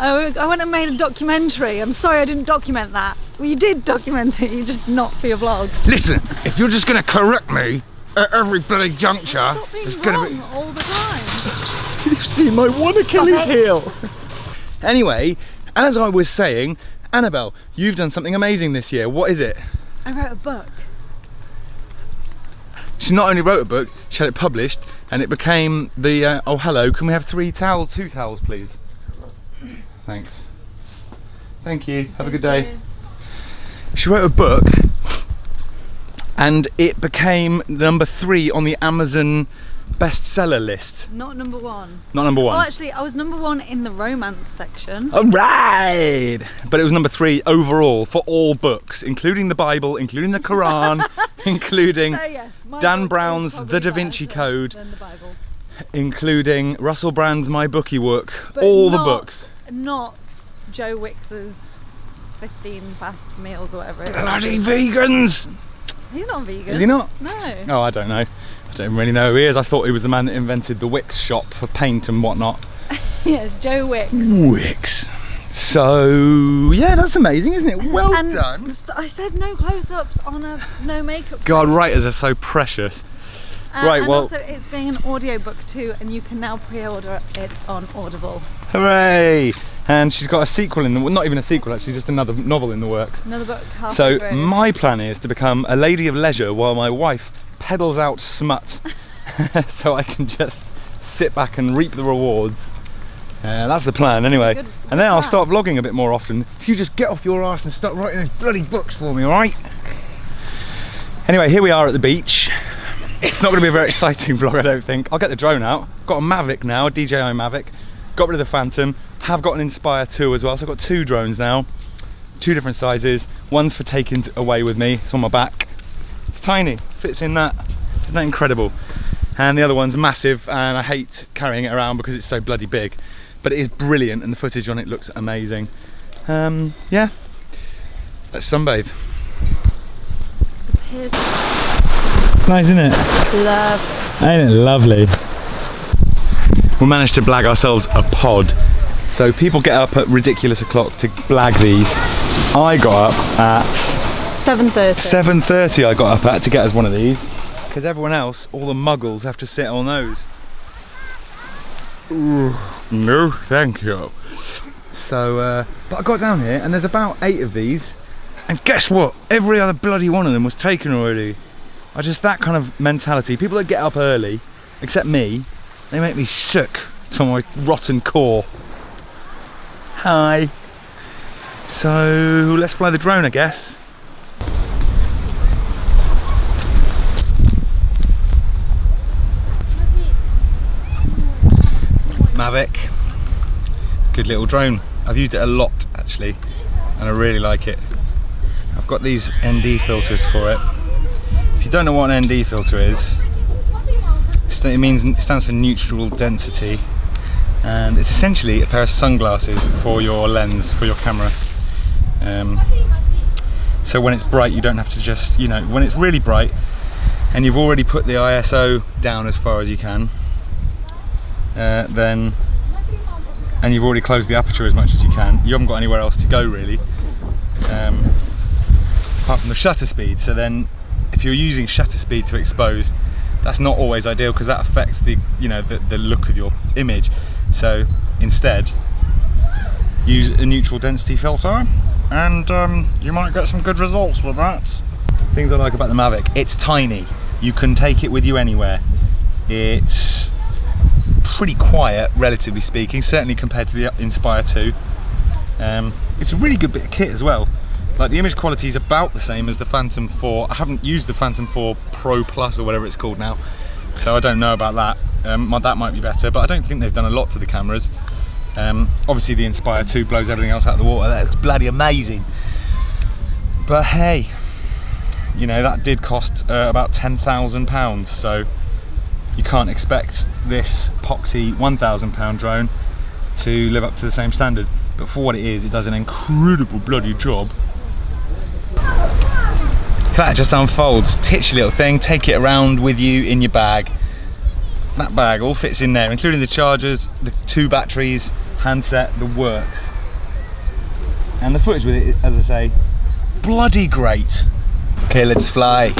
I went and made a documentary. I'm sorry I didn't document that. Well, you did document it, you just not for your vlog. Listen, if you're just going to correct me at every bloody juncture, Stop being it's going to be... all the time. You've seen my one Achilles heel. Anyway, as I was saying, Annabelle, you've done something amazing this year. What is it? I wrote a book. She not only wrote a book, she had it published, and it became the... oh, hello, can we have two towels, please? Thanks. Thank you. Have a good day. She wrote a book, and it became number 3 on the Amazon bestseller list. Not number 1. Not number 1. Oh, actually, I was number 1 in the romance section. All right! But it was number 3 overall for all books, including the Bible, including the Quran, including So, yes, my Dan book Brown's is probably The Da Vinci better Code, than the Bible. including Russell Brand's My Bookie Work, But all the not- books. Not Joe Wicks's 15 fast meals or whatever it is. Bloody vegans! He's not vegan. Is he not? No. Oh, I don't know. I don't really know who he is. I thought he was the man that invented the Wicks shop for paint and whatnot. Yes, Joe Wicks. Wicks. So, yeah, that's amazing, isn't it? Well And done. I said no close-ups on a no makeup. God, writers are so precious. Right, and well- also it's being an audiobook too, and you can now pre-order it on Audible. Hooray! And she's got a sequel in the... Well, not even a sequel, actually, just another novel in the works. Another book halfway So through. my plan is to become a lady of leisure while my wife peddles out smut, so I can just sit back and reap the rewards. That's the plan, anyway. Good And then I'll plan. start vlogging a bit more often. If you just get off your arse and start writing those bloody books for me, all right? Anyway, here we are at the beach. It's not going to be a very exciting vlog, I don't think. I'll get the drone out. I've got a Mavic now, a DJI Mavic. Got rid of the Phantom. Have got an Inspire 2 as well, so I've got 2 drones now. 2 different sizes. One's for taking away with me. It's on my back. It's tiny. Fits in that. Isn't that incredible? And the other one's massive, and I hate carrying it around because it's so bloody big. But it is brilliant, and the footage on it looks amazing. Yeah. Let's sunbathe. Here's Nice, isn't it? love. Ain't it lovely? We managed to blag ourselves a pod. So people get up at ridiculous o'clock to blag these. I got up at 7:30. 7:30 I got up at to get us one of these. Because everyone else, all the muggles, have to sit on those. Ooh, no thank you. So, but I got down here and there's about 8 of these. And guess what? Every other bloody one of them was taken already. I just, that kind of mentality. People that get up early, except me, they make me sick to my rotten core. Hi. So, let's fly the drone, I guess. Mavic. Good little drone. I've used it a lot, actually, and I really like it. I've got these ND filters for it. If you don't know what an ND filter is, it stands for neutral density, and it's essentially a pair of sunglasses for your lens, for your camera. So when it's bright, you don't have to just, you know, when it's really bright and you've already put the ISO down as far as you can, and you've already closed the aperture as much as you can, you haven't got anywhere else to go really, apart from the shutter speed. So then if you're using shutter speed to expose, that's not always ideal because that affects the, you know, the look of your image. So instead, use a neutral density filter, and you might get some good results with that. Things I like about the Mavic: it's tiny. You can take it with you anywhere. It's pretty quiet, relatively speaking, certainly compared to the Inspire 2. It's a really good bit of kit as well. Like, the image quality is about the same as the Phantom 4. I haven't used the Phantom 4 Pro Plus or whatever it's called now, so I don't know about that. That might be better, but I don't think they've done a lot to the cameras. Obviously the Inspire 2 blows everything else out of the water. That's bloody amazing. But hey, you know, that did cost about £10,000, so you can't expect this poxy £1,000 drone to live up to the same standard. But for what it is, it does an incredible bloody job. That just unfolds. Titchy little thing. Take it around with you in your bag. That bag all fits in there, including the chargers, the 2 batteries, handset, the works. And the footage with it, as I say, bloody great. Okay, let's fly.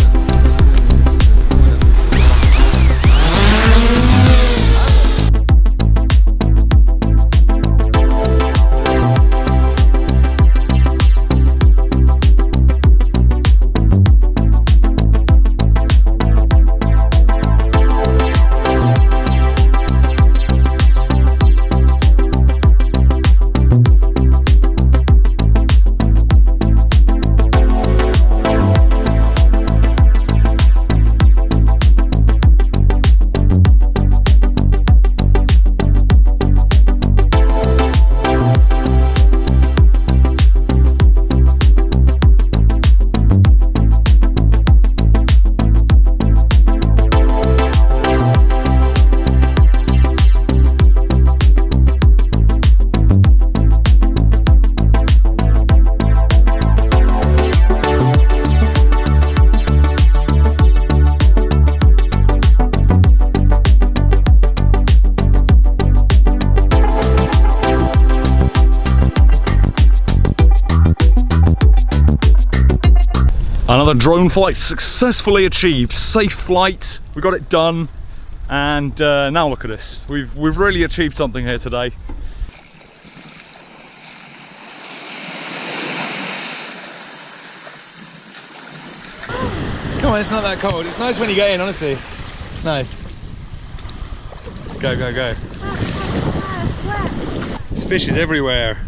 Another drone flight successfully achieved. Safe flight, we got it done, and now look at us. We've really achieved something here today. Come on, it's not that cold. It's nice when you get in, honestly. It's nice. Go, go, go. There's fishes everywhere.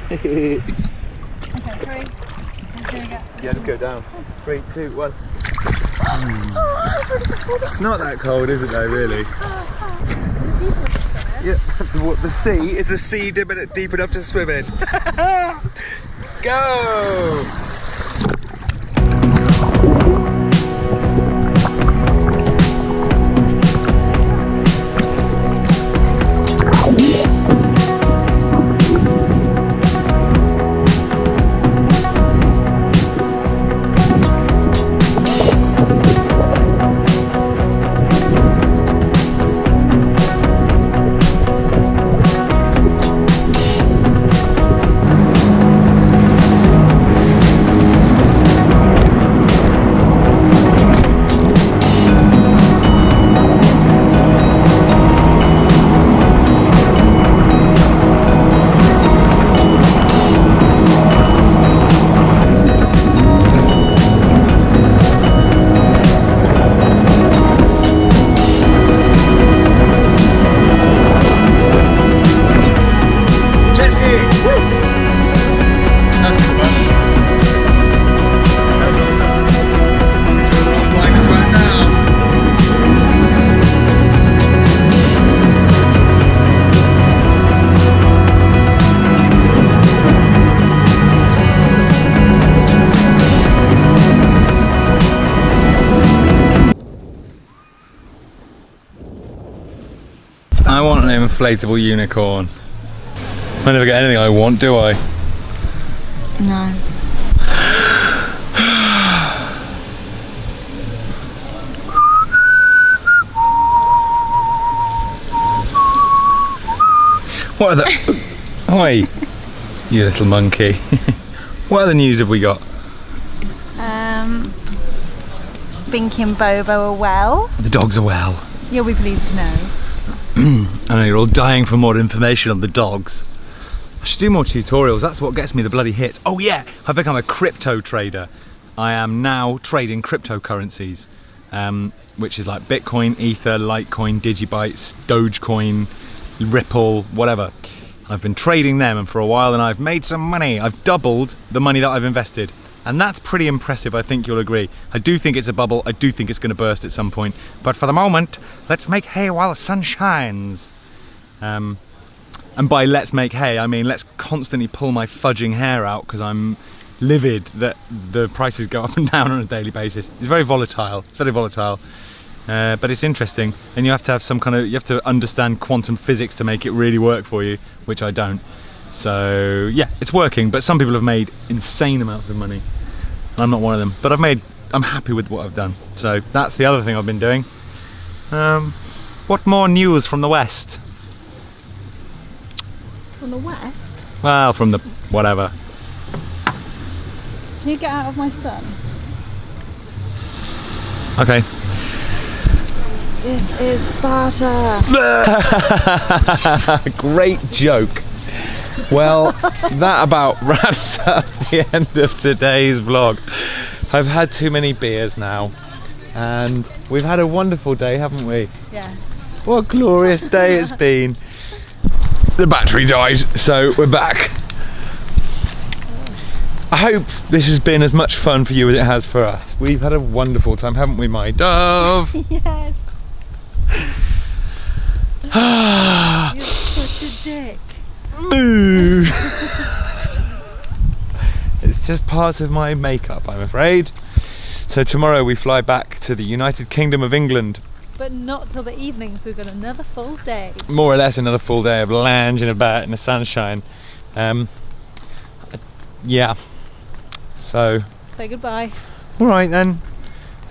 Okay, 3. Yeah, just go down. 3, 2, 1. It's not that cold, is it though, really? Yeah, the sea, is the sea deep enough to swim in? Go! I want an inflatable unicorn. I never get anything I want, do I? No. What are the... Oi, you little monkey. What other news have we got? Binky and Bobo are well. The dogs are well. You'll be pleased to know. I know you're all dying for more information on the dogs. I should do more tutorials, that's what gets me the bloody hits. Oh yeah, I've become a crypto trader. I am now trading cryptocurrencies, which is like Bitcoin, Ether, Litecoin, Digibytes, Dogecoin, Ripple, whatever. I've been trading them and for a while and I've made some money. I've doubled the money that I've invested. And that's pretty impressive, I think you'll agree. I do think it's a bubble, I do think it's going to burst at some point. But for the moment, let's make hay while the sun shines. And by let's make hay, I mean let's constantly pull my fudging hair out because I'm livid that the prices go up and down on a daily basis. It's very volatile, but it's interesting. And you have to have you have to understand quantum physics to make it really work for you, which I don't. So yeah, it's working, but some people have made insane amounts of money. and I'm not one of them. But I'm happy with what I've done. So that's the other thing I've been doing. What more news from the West? From the West? Well, from the whatever. Can you get out of my sun? Okay. This is Sparta. Great joke. Well, that about wraps up the end of today's vlog. I've had too many beers now, and we've had a wonderful day, haven't we? Yes. What a glorious day it's been. The battery died, so we're back. I hope this has been as much fun for you as it has for us. We've had a wonderful time, haven't we, my dove? Yes. You're such a dick. Boo! It's just part of my makeup, I'm afraid. So tomorrow we fly back to the United Kingdom of England. But not till the evening, so we've got another full day. More or less another full day of lounging about in the sunshine. Yeah. So. Say goodbye. Alright then.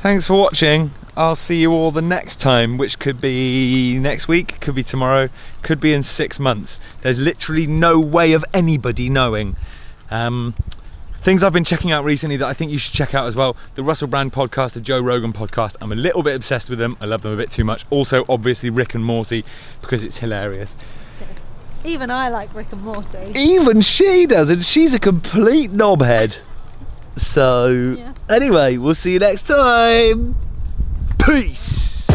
Thanks for watching. I'll see you all the next time, which could be next week, could be tomorrow, could be in 6 months. There's literally no way of anybody knowing. Things I've been checking out recently that I think you should check out as well. The Russell Brand podcast, the Joe Rogan podcast. I'm a little bit obsessed with them. I love them a bit too much. Also, obviously, Rick and Morty, because it's hilarious. Even I like Rick and Morty. Even she does, and she's a complete knobhead. So, Yeah. Anyway, we'll see you next time. Peace.